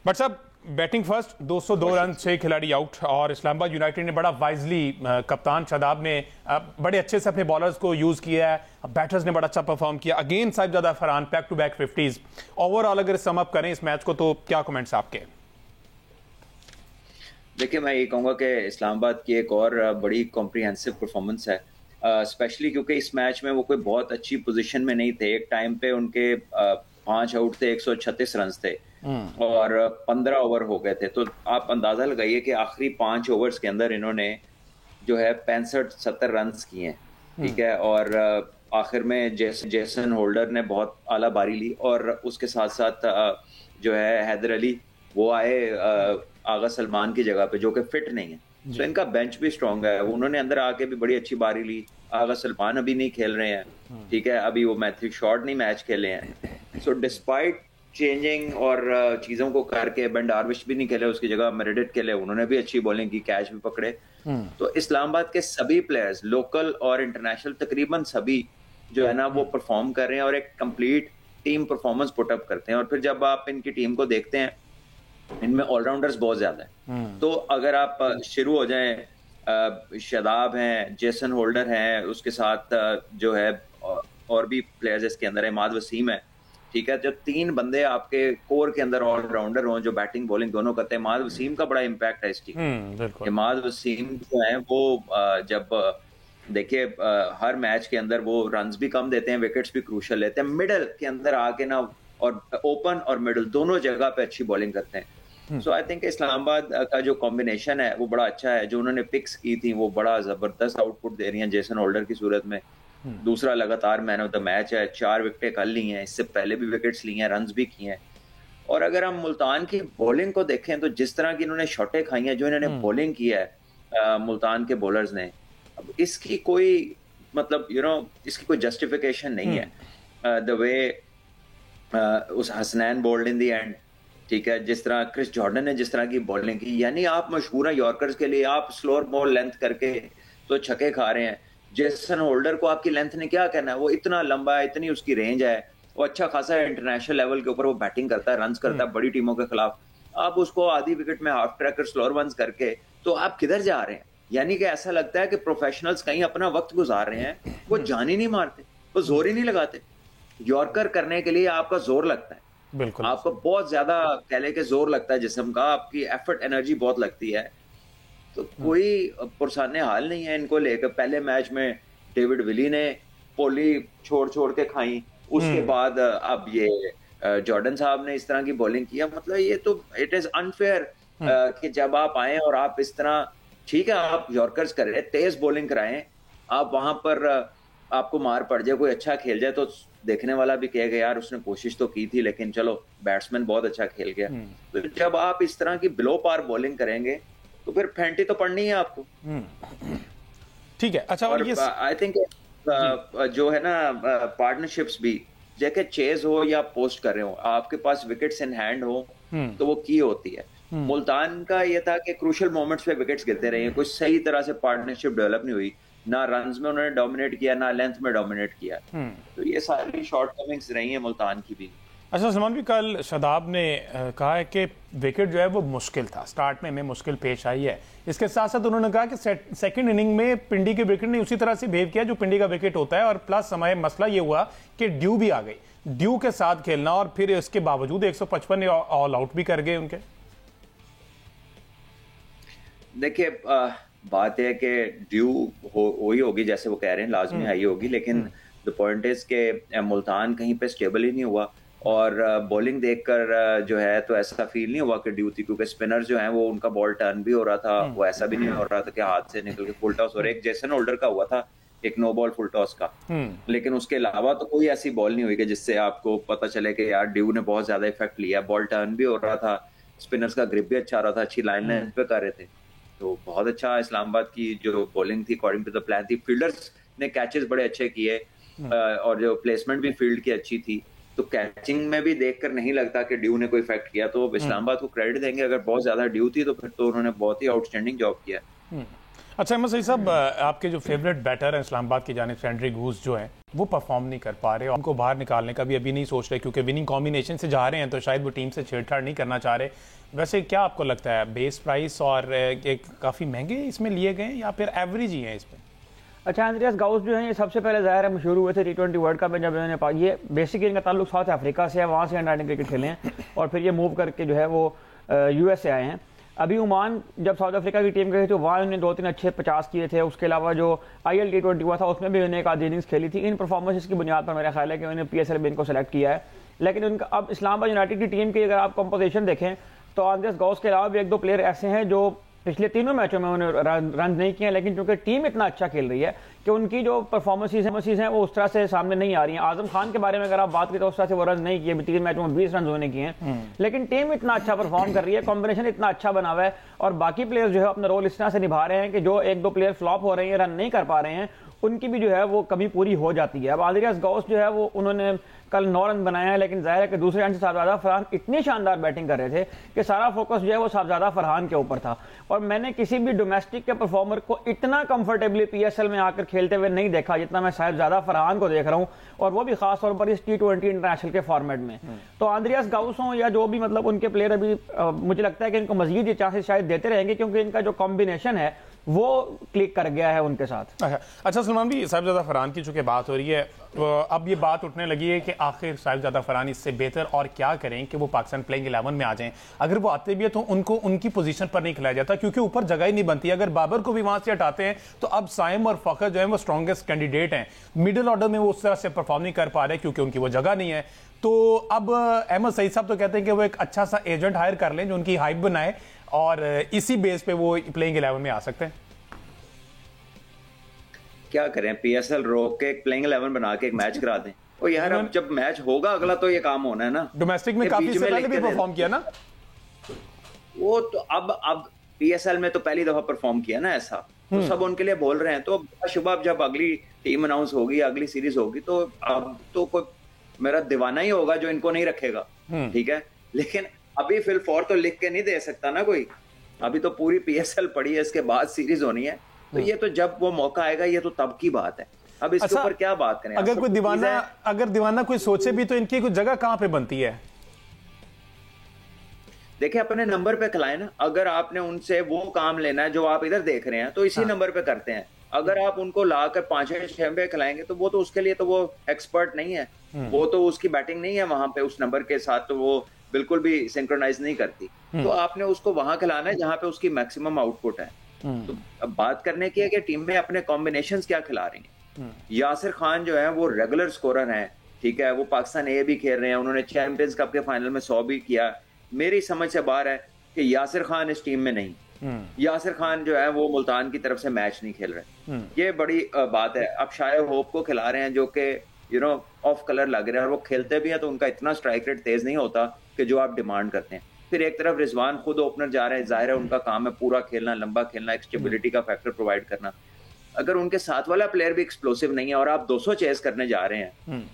But साहब batting first 202 run, 6 खिलाड़ी out, और इस्लामाबाद यूनाइटेड ने बड़ा वाइजली, कप्तान शादाब ने बड़े अच्छे से अपने बॉलर्स को यूज किया है, बैटर्स ने बड़ा अच्छा परफॉर्म किया again. Sahibzada Farhan back to back 50s। Overall अगर सम अप करें इस मैच को तो क्या कमेंट्स आपके? देखिए, मैं ये कहूँगा कि इस्लामाबाद की एक और बड़ी कॉम्प्रिहेंसिव परफॉर्मेंस है, स्पेशली क्योंकि इस मैच में वो कोई बहुत अच्छी पोजीशन में नहीं थे। एक टाइम पे उनके 5 आउट थे, 136 रन थे और 15 ओवर हो गए थे। तो आप अंदाजा लगाइए कि आखिरी 5 ओवर्स के अंदर इन्होंने जो है 65-70 रन किए हैं, ठीक है। और आखिर में जेसन होल्डर ने बहुत आला बारी ली और उसके साथ साथ जो है हैदर अली वो आए आगा सलमान की जगह पे, जो कि फिट नहीं है। तो इनका बेंच भी स्ट्रांग है, उन्होंने अंदर आके भी बड़ी अच्छी बारी ली। आगा सलमान अभी नहीं खेल रहे हैं, ठीक है, अभी वो मैथ्यू शॉर्ट नहीं मैच खेले हैं। सो डिस्पाइट चेंजिंग और चीजों को करके, बेन डार्विश भी नहीं खेले, उसकी जगह मेरेडिथ खेले, उन्होंने भी अच्छी बॉलिंग की, कैच भी पकड़े। तो इस्लामाबाद के सभी प्लेयर्स, लोकल और इंटरनेशनल, तकरीबन सभी जो है ना वो परफॉर्म कर रहे हैं और एक कंप्लीट टीम परफॉर्मेंस पुटअप करते हैं। और फिर जब आप इनकी टीम को देखते हैं, इनमें ऑलराउंडर्स बहुत ज्यादा है। तो अगर आप शुरू हो जाएं, शादाब हैं, जेसन होल्डर हैं, उसके साथ जो है और भी प्लेयर्स इसके अंदर है, इमाद वसीम है, ठीक है। जो 3 बंदे आपके कोर के अंदर ऑलराउंडर हों जो बैटिंग बॉलिंग दोनों करते हैं, इमाद वसीम का बड़ा इम्पैक्ट है इस टीम। इमाद वसीम जो है वो जब देखिए हर मैच के अंदर वो रन्स भी कम देते हैं, विकेट्स भी क्रूशल लेते हैं, मिडल के अंदर आके ना, और ओपन और मिडल दोनों जगह पे अच्छी बॉलिंग करते हैं। सो आई थिंक इस्लामाबाद का जो कॉम्बिनेशन है वो बड़ा अच्छा है। जो उन्होंने पिक्स की थी वो बड़ा जबरदस्त आउटपुट दे रही हैं जेसन होल्डर की सूरत में। दूसरा लगातार मैन ऑफ द मैच है, 4 विकेटें कल ली हैं, इससे पहले भी विकेट्स ली हैं, रन्स भी किए हैं। और अगर हम मुल्तान की बॉलिंग को देखें तो जिस तरह की इन्होंने शॉटें खाई हैं, जो इन्होंने बॉलिंग की है मुल्तान के बॉलर्स ने, अब इसकी कोई मतलब इसकी कोई जस्टिफिकेशन नहीं है। द वे उस Hasnain bowled in the end, ठीक है, जिस तरह क्रिस जॉर्डन ने जिस तरह की बॉलिंग की, यानी आप मशहूर हैं यॉर्कर्स के लिए, आप स्लोअर बॉल लेंथ करके तो छक्के खा रहे हैं। जेसन होल्डर को आपकी लेंथ ने क्या कहना है, वो इतना लंबा है, इतनी उसकी रेंज है, वो अच्छा खासा इंटरनेशनल लेवल के ऊपर वो बैटिंग करता है, रन्स करता है बड़ी टीमों के खिलाफ। आप उसको आधी विकेट में हाफ ट्रैकर स्लोअर वंस करके, तो आप किधर जा रहे हैं? यानी कि ऐसा लगता है कि प्रोफेशनल्स कहीं अपना वक्त गुजार रहे हैं, वो जान ही नहीं मारते, वो जोर ही नहीं लगाते। यॉर्कर करने के लिए आपका जोर लगता है, बिल्कुल आपको बहुत ज्यादा कह ले के जोर लगता है जिस्म का, आपकी एफर्ट एनर्जी बहुत लगती है। तो कोई पुरसाने हाल नहीं है इनको लेकर। पहले मैच में डेविड विली ने पोली छोड़ छोड़ के खाई, उसके बाद अब ये जॉर्डन साहब ने इस तरह की बॉलिंग किया। मतलब ये तो इट इज अनफेयर कि जब आप आए और आप इस तरह, ठीक है आप यॉर्कर्स कर रहे हैं, तेज बॉलिंग कराएं, आप वहां पर आपको मार पड़ जाए, कोई अच्छा खेल जाए, तो देखने वाला भी कहेगा यार उसने कोशिश तो की थी, लेकिन चलो बैट्समैन बहुत अच्छा खेल गया। तो जब आप इस तरह की बिलो पार बॉलिंग करेंगे तो फिर फेंटी तो पड़नी है आपको, ठीक है। अच्छा, और आई थिंक जो है ना पार्टनरशिप्स भी, जैसे चेज हो या पोस्ट कर रहे हो, आपके पास विकेट्स इन हैंड हो तो वो की होती है। मुल्तान का ये था कि क्रूशल मोमेंट्स पे विकेट्स गिरते रहे हैं, कुछ सही तरह से पार्टनरशिप डेवलप नहीं हुई, ना रन्स में उन्होंने डोमिनेट किया, ना लेंथ में डोमिनेट किया। तो ये सारी शॉर्ट कमिंग्स रही हैं मुल्तान की भी। अच्छा सलमान भी, कल शादाब ने कहा है कि विकेट जो है वो मुश्किल था, स्टार्ट में हमें मुश्किल पेश आई है। इसके साथ साथ उन्होंने कहा कि सेकंड इनिंग में पिंडी के विकेट ने उसी तरह से बिहेव किया जो पिंडी का विकेट होता है, और प्लस समय मसला ये हुआ कि ड्यू भी आ गई, ड्यू के साथ खेलना, और फिर इसके बावजूद 155 ऑल आउट भी कर गए उनके। देखिए बात है कि ड्यू हो ही होगी, जैसे वो कह रहे हैं, लाजमी आई होगी, लेकिन द पॉइंट इज के मुल्तान कहीं पे स्टेबल ही नहीं हुआ। और बॉलिंग देखकर जो है तो ऐसा फील नहीं हुआ कि ड्यू थी, क्योंकि स्पिनर जो हैं वो उनका बॉल टर्न भी हो रहा था, वो ऐसा भी नहीं हो रहा था कि हाथ से निकल के फुल टॉस। और एक जेसन होल्डर का हुआ था, एक नो बॉल फुल टॉस का, लेकिन उसके अलावा तो कोई ऐसी बॉल नहीं हुई कि जिससे आपको पता चले कि यार ड्यू ने बहुत ज्यादा इफेक्ट लिया। बॉल टर्न भी हो रहा था, स्पिनर्स का ग्रिप भी अच्छा आ रहा था, अच्छी लाइन लेंथ पे कर रहे थे। तो बहुत अच्छा इस्लामाबाद की जो बॉलिंग थी अकॉर्डिंग टू द प्लान थी। फील्डर्स ने कैचेस बड़े अच्छे किए और जो प्लेसमेंट भी फील्ड की अच्छी थी। तो कैचिंग में भी देखकर नहीं लगता कि ड्यू ने कोई इफेक्ट किया। तो इस्लामाबाद को क्रेडिट देंगे, अगर बहुत ज्यादा ड्यू थी तो फिर तो उन्होंने बहुत ही आउटस्टैंडिंग जॉब किया। अच्छा अहमद सईद साहब, आपके जो फेवरेट बैटर हैं इस्लामाबाद की जानिब से एंड्रे गूस जो है, वो परफॉर्म नहीं कर पा रहे, उनको बाहर निकालने का भी अभी नहीं सोच रहे, क्योंकि विनिंग कॉम्बिनेशन से जा रहे हैं तो शायद वो टीम से छेड़छाड़ नहीं करना चाह रहे। वैसे क्या आपको लगता है, बेस प्राइस और एक काफ़ी महंगे इसमें लिए गए या फिर एवरेज ही हैं इसमें? अच्छा, एंड्रियास गाउस जो है ये सबसे पहले ज़ाहिर है मशहूर हुए थे T20 वर्ल्ड कप में, जब इन्होंने ये बेसिकली इनका ताल्लुक साउथ अफ्रीका से है, वहाँ से अंडर 19 क्रिकेट खेले हैं और फिर ये मूव करके जो है वो US से आए हैं। अभी ओमान जब साउथ अफ्रीका की टीम गई तो वहाँ उन्होंने 2-3 अच्छे 50 किए थे। उसके अलावा जो IL T20 हुआ था उसमें भी उन्होंने एक आधी इनिंग्स खेली थी। इन परफॉर्मेंस की बुनियाद पर मेरा ख्याल है कि उन्होंने PSL में इनको सेलेक्ट किया है। लेकिन उनका अब इस्लामाबाद यूनाइटेड की टीम की अगर आप कंपोजिशन देखें तो एंड्रियास गाउस के अलावा भी 1-2 प्लेयर ऐसे हैं जो पिछले तीनों मैचों में उन्होंने रन नहीं किए हैं, लेकिन क्योंकि टीम इतना अच्छा खेल रही है कि उनकी जो परफॉर्मेंसेज हैं वो उस तरह से सामने नहीं आ रही हैं। आजम खान के बारे में अगर आप बात करें तो उस तरह से वो रन नहीं किए, 3 मैचों में 20 रन होने किए हैं, लेकिन टीम इतना अच्छा परफॉर्म कर रही है, कॉम्बिनेशन इतना अच्छा बना हुआ है और बाकी प्लेयर जो है अपना रोल इस तरह से निभा रहे हैं कि जो 1-2 प्लेयर फ्लॉप हो रहे हैं, रन नहीं कर पा रहे हैं, उनकी भी जो है वो कमी पूरी हो जाती है। अब एंड्रियास गाउस जो है वो उन्होंने कल 9 रन बनाया है, लेकिन जाहिर है कि दूसरे एंड से साहबजादा फरहान इतनी शानदार बैटिंग कर रहे थे कि सारा फोकस जो है वो साहबजादा फरहान के ऊपर था। और मैंने किसी भी डोमेस्टिक के परफॉर्मर को इतना कंफर्टेबली PSL में आकर खेलते हुए नहीं देखा जितना मैं साहबजादा फरहान को देख रहा हूं, और वो भी खास तौर पर इस T20 इंटरनेशनल के फॉर्मेट में। तो एंड्रियास गाउस हों या जो भी मतलब उनके प्लेयर, अभी मुझे लगता है कि इनको मजीद ये चांसेस शायद देते रहेंगे, क्योंकि इनका जो कॉम्बिनेशन है वो क्लिक कर गया है उनके साथ। अच्छा सलमान भी, साहिबजादा फरहान की चूंकि बात हो रही है, अब ये बात उठने लगी है कि आखिर साहिबजादा फरहान इससे बेहतर और क्या करें कि वो पाकिस्तान प्लेइंग 11 में आ जाएं। अगर वो आते भी है तो उनको उनकी पोजीशन पर नहीं खिलाया जाता, क्योंकि ऊपर जगह ही नहीं बनती। अगर बाबर को भी वहां से हटाते हैं तो अब साइम और फखर जो है वो स्ट्रॉन्गेस्ट कैंडिडेट हैं। मिडिल ऑर्डर में वो उस तरह से परफॉर्म नहीं कर पा रहे क्योंकि उनकी वो जगह नहीं है। तो अब अहमद सईद साहब तो कहते हैं कि वो एक अच्छा सा एजेंट हायर कर लें जो उनकी हाइप बनाए और इसी बेस पे वो प्लेइंग 11 में आ सकते हैं। क्या करें, PSL रोक के एक प्लेइंग 11 बना के एक मैच करा दें। और यार अब जब मैच होगा अगला तो ये काम होना है ना। डोमेस्टिक में काफी से पहले भी परफॉर्म किया ना वो, तो अब PSL में तो पहली दफा परफॉर्म किया ना ऐसा, तो सब उनके लिए बोल रहे हैं। तो शुभ जब अगली टीम अनाउंस होगी, अगली सीरीज होगी, तो अब तो कोई मेरा दीवाना ही होगा जो इनको नहीं रखेगा, ठीक है। लेकिन अभी फिल फॉर तो लिख के नहीं दे सकता ना कोई, अभी तो पूरी PSL पड़ी है, इसके बाद सीरीज होनी है। तो ये तो जब वो मौका आएगा, ये तो तब की बात है। अब इसके ऊपर क्या बात करें। अगर दीवाना कोई सोचे भी तो इनकी कोई जगह कहां पे बनती है? देखिए, अपने नंबर पे खिलाएं ना। अगर आपने उनसे वो काम लेना है जो आप इधर देख रहे हैं तो इसी नंबर पे करते हैं। अगर आप उनको लाकर 5-6 पे खिलाएंगे तो वो तो उसके लिए तो वो एक्सपर्ट नहीं है, वो तो उसकी बैटिंग नहीं है वहां पे उस नंबर के साथ, तो वो बिल्कुल भी सिंक्रोनाइज नहीं करती। तो आपने उसको वहां खिलाना है जहां पे उसकी मैक्सिमम आउटपुट है। तो अब बात करने की है कि टीम में अपने कॉम्बिनेशंस क्या खिला रही हैं। यासिर खान जो है वो रेगुलर स्कोरर हैं, ठीक है, वो पाकिस्तान ए भी खेल रहे हैं, उन्होंने चैंपियंस कप के फाइनल में 100 भी किया। मेरी समझ से बाहर है कि यासिर खान इस टीम में नहीं। यासिर खान जो है वो मुल्तान की तरफ से मैच नहीं खेल रहे, ये बड़ी बात है। अब शायद होप को खिला रहे हैं जो कि ऑफ कलर लग रहे हैं, और वो खेलते भी हैं तो उनका इतना स्ट्राइक रेट तेज नहीं होता कि जो आप डिमांड करते हैं। फिर एक तरफ रिजवान खुद ओपनर जा रहे हैं, जाहिर है उनका काम है पूरा खेलना, लंबा खेलना, एक स्टेबिलिटी का फैक्टर प्रोवाइड करना। अगर उनके साथ वाला प्लेयर भी एक्सप्लोसिव नहीं है और आप 200 चेस करने जा रहे हैं,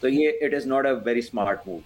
तो ये it is not a very smart move.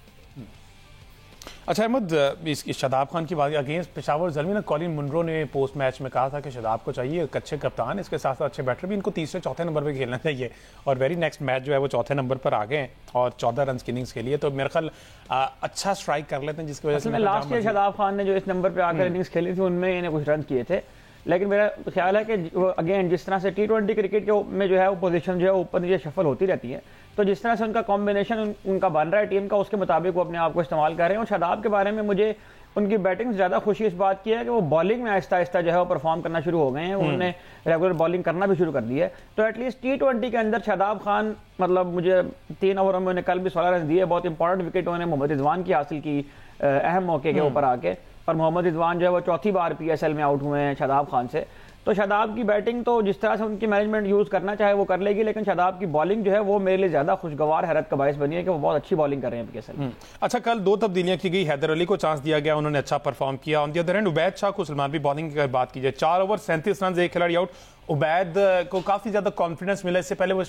अच्छा अहमद, इस शादाब खान की बात against Peshawar Zalmi, Colin Munro ने पोस्ट मैच में कहा था कि शादाब को चाहिए एक अच्छे कप्तान, इसके साथ साथ अच्छे बैटर भी, इनको तीसरे चौथे नंबर पे खेलना चाहिए। और वेरी नेक्स्ट मैच जो है वो चौथे नंबर पर आ गए हैं और 14 रन की इनिंग्स के लिए, तो मेरे ख्याल अच्छा स्ट्राइक कर लेते हैं, जिसकी वजह से लास्ट ईयर शादाब खान ने जो इस नंबर पर आकर इनिंग्स खेली थी उनमें इन्हें कुछ रन किए थे। लेकिन मेरा ख्याल है कि अगेन जिस तरह से T20 क्रिकेट में जो है वो पोजीशन जो है ऊपर नीचे शफल होती रहती है, तो जिस तरह से उनका कॉम्बिनेशन उनका बन रहा है टीम का, उसके मुताबिक वो अपने आप को इस्तेमाल कर रहे हैं। और शादाब के बारे में मुझे उनकी बैटिंग से ज़्यादा खुशी इस बात की है कि वो बॉलिंग में आहिस्ता आहिस्ता जो है वो परफॉर्म करना शुरू हो गए हैं, उन्होंने रेगुलर बॉलिंग करना भी शुरू कर दी है। तो एटलीस्ट T20 के अंदर शादाब खान, मतलब मुझे 3 ओवरों में उन्हें कल भी 16 रन दिए, बहुत इंपॉर्टेंट विकेट उन्होंने मोहम्मद रिजवान की हासिल की अहम मौके के ऊपर आके, और मोहम्मद रिजवान जो है वो चौथी बार PSL में आउट हुए हैं शादाब खान से। तो शादाब की बैटिंग तो जिस तरह से उनकी मैनेजमेंट यूज़ करना चाहे वो कर लेगी, लेकिन शादाब की बॉलिंग जो है वो मेरे लिए ज़्यादा खुशगवार हैरत का बायस बनी है कि वो बहुत अच्छी बॉलिंग कर रहे हैं PSL में। अच्छा, कल 2 तब्दीलियां की गई, हैदर अली को चांस दिया गया, उन्होंने अच्छा परफॉर्म किया। On the other hand Ubaid Shah को, सलमान भी बॉलिंग की बात कीजिए, 4 ओवर 37 रन, एक खिलाड़ी आउट। उबैद को काफ़ी ज़्यादा कॉन्फिडेंस मिला, इससे पहले वो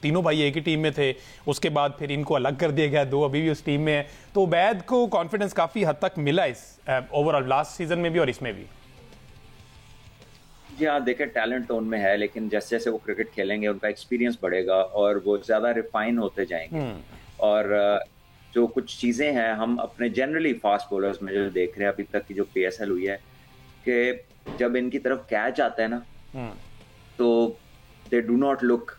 तीनों भाई एक ही टीम में थे, उसके बाद फिर इनको अलग कर दिया गया, 2 अभी भी उस टीम में है। तो उबैद को कॉन्फिडेंस काफ़ी हद तक मिला इस ओवरऑल लास्ट सीजन में भी और इसमें भी। जी हाँ, देखिए टैलेंट तो उनमें है, लेकिन जैसे जैसे वो क्रिकेट खेलेंगे उनका एक्सपीरियंस बढ़ेगा और वो ज़्यादा रिफाइन होते जाएंगे। और जो कुछ चीज़ें हैं हम अपने जनरली फास्ट बॉलर्स में जो देख रहे हैं अभी तक की जो पीएसएल हुई है, कि जब इनकी तरफ कैच आता है ना, तो they do not look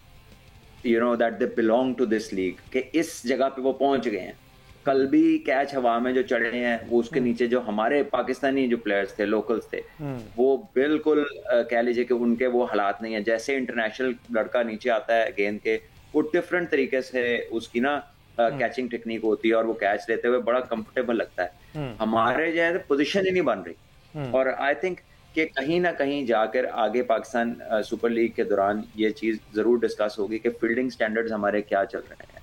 that they belong to this league, कि इस जगह पे वो पहुंच गए हैं। कल भी कैच हवा में जो चढ़े हैं वो उसके नीचे जो हमारे पाकिस्तानी जो प्लेयर्स थे, लोकल्स थे, वो बिल्कुल कह लीजिए कि उनके वो हालात नहीं है। जैसे इंटरनेशनल लड़का नीचे आता है गेंद के, वो डिफरेंट तरीके से उसकी ना कैचिंग टेक्निक होती है और वो कैच लेते हुए बड़ा कंफर्टेबल लगता है। हमारे जो है पोजीशन ही नहीं बन रही। और आई थिंक कि कहीं ना कहीं जाकर आगे पाकिस्तान सुपर लीग के दौरान ये चीज जरूर डिस्कस होगी कि फील्डिंग स्टैंडर्ड्स हमारे क्या चल रहे हैं।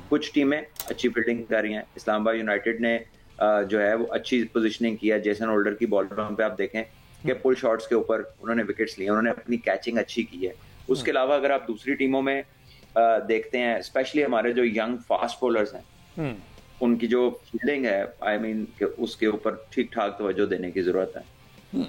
कुछ टीमें अच्छी फील्डिंग कर रही हैं। इस्लामाबाद यूनाइटेड ने जो है वो अच्छी पोजीशनिंग किया। जेसन होल्डर की बॉलरों पे आप देखें कि पुल शॉट्स के ऊपर उन्होंने विकेट्स लिए, उन्होंने अपनी कैचिंग अच्छी की है। उसके अलावा अगर आप दूसरी टीमों में देखते हैं, स्पेशली हमारे जो यंग फास्ट बॉलर्स हैं, उनकी जो फील्डिंग है, आई मीन उसके ऊपर ठीक ठाक तवज्जो देने की जरूरत है।